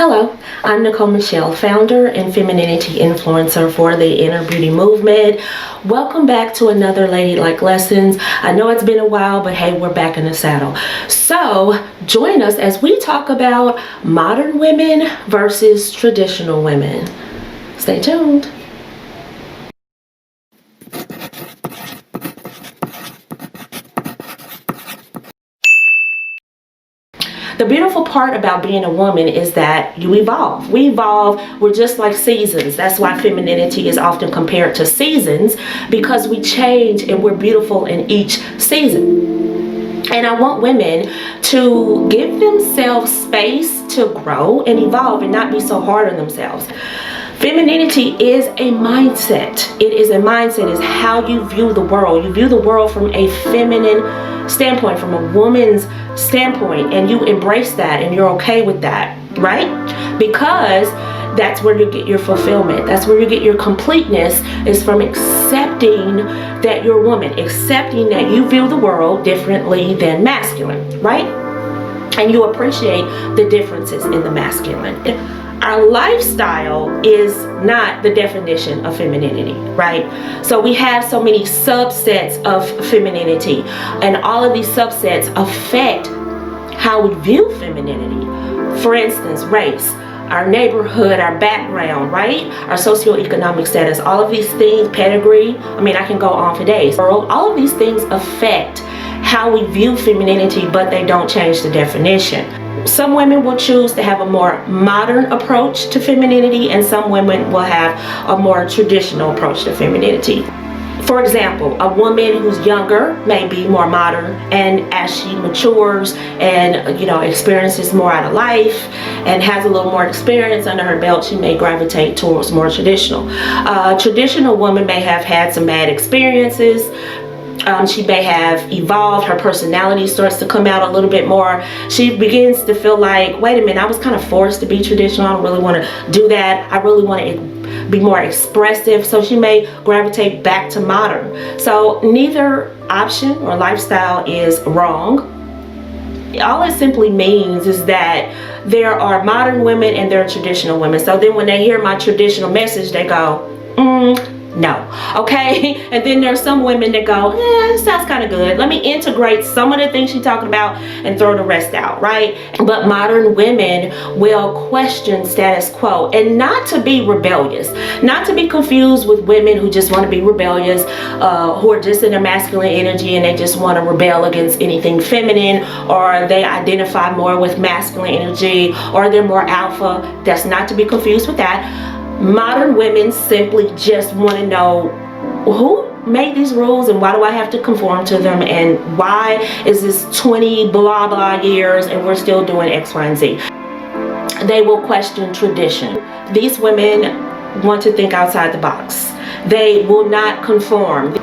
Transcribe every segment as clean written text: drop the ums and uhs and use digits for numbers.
Hello, I'm Nicole Michelle, founder and femininity influencer for the Inner Beauty movement. Welcome back to another Ladylike Lessons. I know it's been a while, but hey, we're back in the saddle. So join us as we talk about modern women versus traditional women. Stay tuned. The beautiful part about being a woman is that you evolve. We evolve. We're just like seasons. That's why femininity is often compared to seasons, because we change and we're beautiful in each season. And I want women to give themselves space to grow and evolve and not be so hard on themselves. Femininity is a mindset. It is a mindset. It's how you view the world. You view the world from a feminine standpoint, from a woman's standpoint, and you embrace that and you're okay with that, right? Because that's where you get your fulfillment. That's where you get your completeness, is from accepting that you're a woman, accepting that you view the world differently than masculine, right? And you appreciate the differences in the masculine. Our lifestyle is not the definition of femininity, right? So we have so many subsets of femininity, and all of these subsets affect how we view femininity. For instance, race, our neighborhood, our background, right? Our socioeconomic status, all of these things, pedigree, I mean, I can go on for days. All of these things affect how we view femininity, but they don't change the definition. Some women will choose to have a more modern approach to femininity, and some women will have a more traditional approach to femininity. For example, a woman who's younger may be more modern, and as she matures and experiences more out of life and has a little more experience under her belt, she may gravitate towards more traditional. Traditional woman may have had some bad experiences. She may have evolved, her personality starts to come out a little bit more. She begins to feel like, wait a minute, I was kind of forced to be traditional. I don't really want to do that. I really want to be more expressive. So she may gravitate back to modern. So neither option or lifestyle is wrong. All it simply means is that there are modern women and there are traditional women. So then when they hear my traditional message, they go, no, okay? And then there's some women that go, it sounds kind of good. Let me integrate some of the things she's talking about and throw the rest out, right? But modern women will question status quo, and not to be rebellious, not to be confused with women who just want to be rebellious, who are just in their masculine energy and they just want to rebel against anything feminine, or they identify more with masculine energy, or they're more alpha. That's not to be confused with that. Modern women simply just want to know, who made these rules and why do I have to conform to them, and why is this 20 blah blah years and we're still doing X, Y, and Z. They will question tradition. These women want to think outside the box. They will not conform.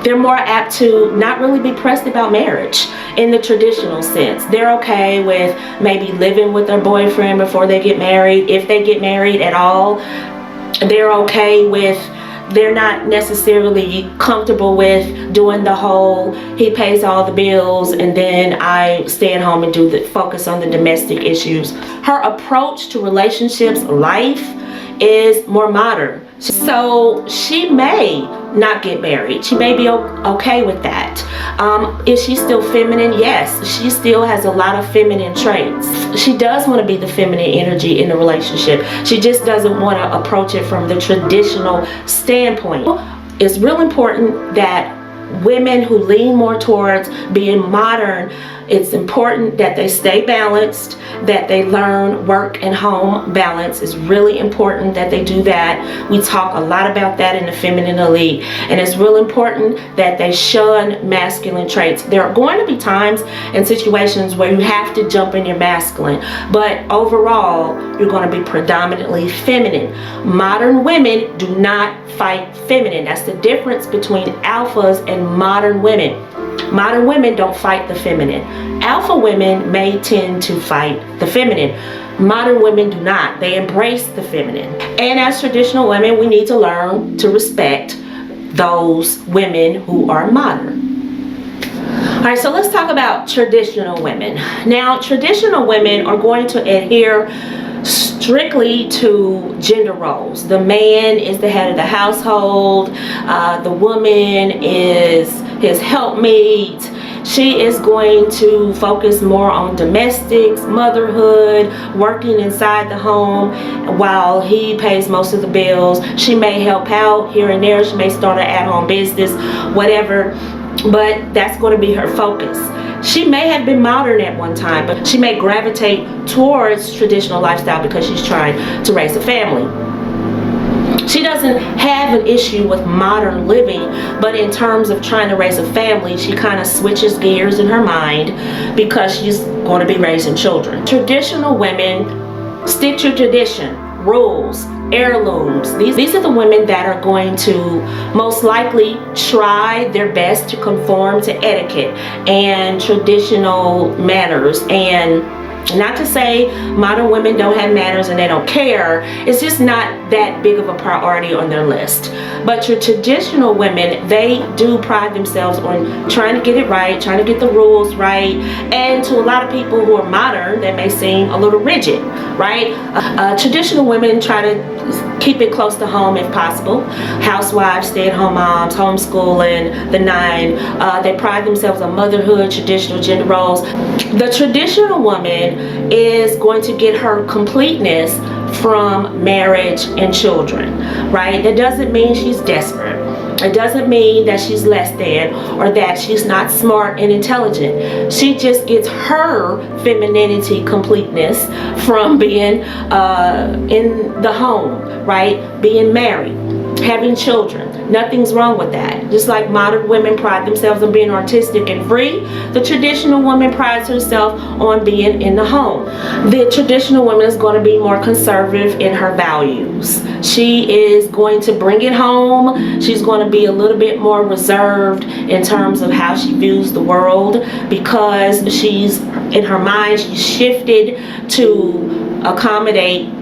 They're more apt to not really be pressed about marriage in the traditional sense. They're okay with maybe living with their boyfriend before they get married, if they get married at all. They're okay with, they're not necessarily comfortable with doing the whole, he pays all the bills and then I stay at home and focus on the domestic issues. Her approach to relationships, life, is more modern. So she may not get married. She may be okay with that. Is she still feminine? Yes, she still has a lot of feminine traits. She does want to be the feminine energy in the relationship. She just doesn't want to approach it from the traditional standpoint. It's real important that women who lean more towards being modern, it's important that they stay balanced, that they learn work and home balance. Is really important that they do that. We talk a lot about that in the Feminine Elite, and it's real important that they shun masculine traits. There are going to be times and situations where you have to jump in your masculine, but overall you're going to be predominantly feminine. Modern women do not fight feminine. That's the difference between alphas and modern women. Modern women don't fight the feminine. Alpha women may tend to fight the feminine. Modern women do not. They embrace the feminine. And as traditional women, we need to learn to respect those women who are modern. All right, so let's talk about traditional women. Now, traditional women are going to adhere strictly to gender roles. The man is the head of the household, the woman is his helpmate. She is going to focus more on domestics, motherhood, working inside the home while he pays most of the bills. She may help out here and there. She may start an at-home business, whatever, but that's going to be her focus. She may have been modern at one time, but she may gravitate towards traditional lifestyle because she's trying to raise a family. She doesn't have an issue with modern living, but in terms of trying to raise a family, she kind of switches gears in her mind because she's going to be raising children. Traditional women stick to tradition, rules, heirlooms. These are the women that are going to most likely try their best to conform to etiquette and traditional manners. And not to say modern women don't have manners and they don't care, it's just not that big of a priority on their list. But your traditional women, they do pride themselves on trying to get it right, trying to get the rules right, and to a lot of people who are modern, that may seem a little rigid, right? Traditional women try to keep it close to home if possible. Housewives, stay-at-home moms, homeschooling, the nine. They pride themselves on motherhood, traditional gender roles. The traditional woman is going to get her completeness from marriage and children, right? That doesn't mean she's desperate. It doesn't mean that she's less than or that she's not smart and intelligent. She just gets her femininity completeness from being in the home, right? Being married, having children. Nothing's wrong with that. Just like modern women pride themselves on being artistic and free, the traditional woman prides herself on being in the home. The traditional woman is going to be more conservative in her values. She is going to bring it home. She's going to be a little bit more reserved in terms of how she views the world, because she's, in her mind, she's shifted to accommodate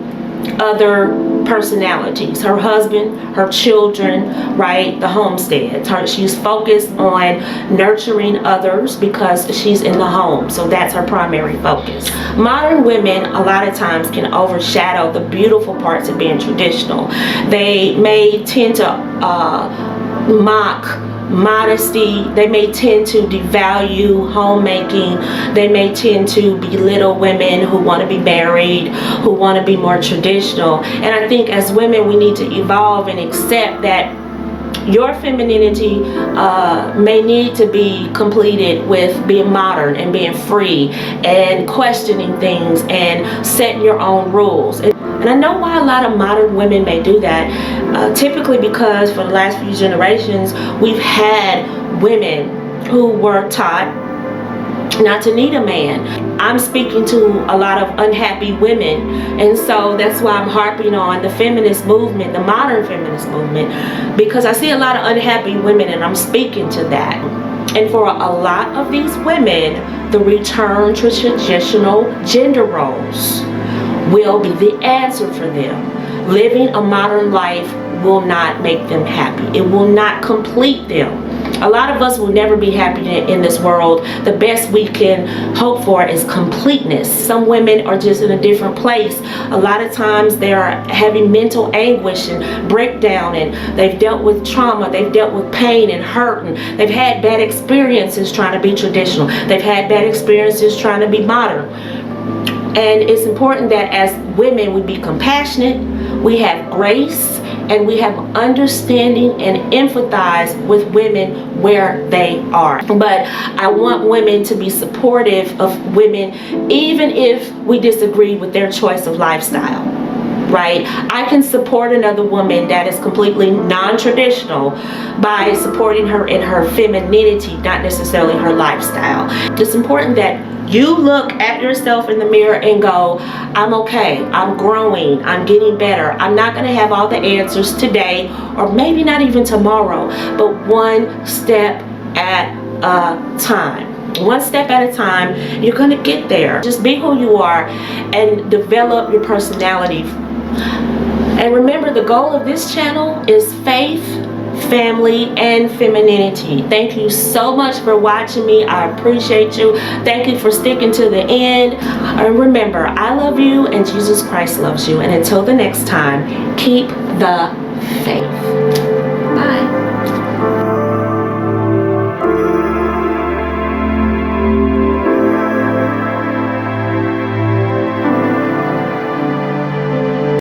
other personalities, her husband, her children, right, the homestead. She's focused on nurturing others because she's in the home, so that's her primary focus. Modern women a lot of times can overshadow the beautiful parts of being traditional. They may tend to mock modesty. They may tend to devalue homemaking. They may tend to belittle women who want to be married, who want to be more traditional. And I think as women, we need to evolve and accept that your femininity may need to be completed with being modern and being free and questioning things and setting your own rules. And I know why a lot of modern women may do that, typically because for the last few generations, we've had women who were taught not to need a man. I'm speaking to a lot of unhappy women, and so that's why I'm harping on the feminist movement, the modern feminist movement, because I see a lot of unhappy women and I'm speaking to that. And for a lot of these women, the return to traditional gender roles will be the answer for them. Living a modern life will not make them happy. It will not complete them. A lot of us will never be happy in this world. The best we can hope for is completeness. Some women are just in a different place. A lot of times they are having mental anguish and breakdown, and they've dealt with trauma, they've dealt with pain and hurt, and they've had bad experiences trying to be traditional. They've had bad experiences trying to be modern. And it's important that as women we be compassionate, we have grace, and we have understanding and empathize with women where they are. But I want women to be supportive of women even if we disagree with their choice of lifestyle, right? I can support another woman that is completely non-traditional by supporting her in her femininity, not necessarily her lifestyle. It's important that you look at yourself in the mirror and go, I'm okay, I'm growing, I'm getting better. I'm not going to have all the answers today, or maybe not even tomorrow, but one step at a time. One step at a time, you're going to get there. Just be who you are and develop your personality. And remember, the goal of this channel is faith, family, and femininity. Thank you so much for watching me. I appreciate you. Thank you for sticking to the end. And remember, I love you and Jesus Christ loves you. And until the next time, keep the faith.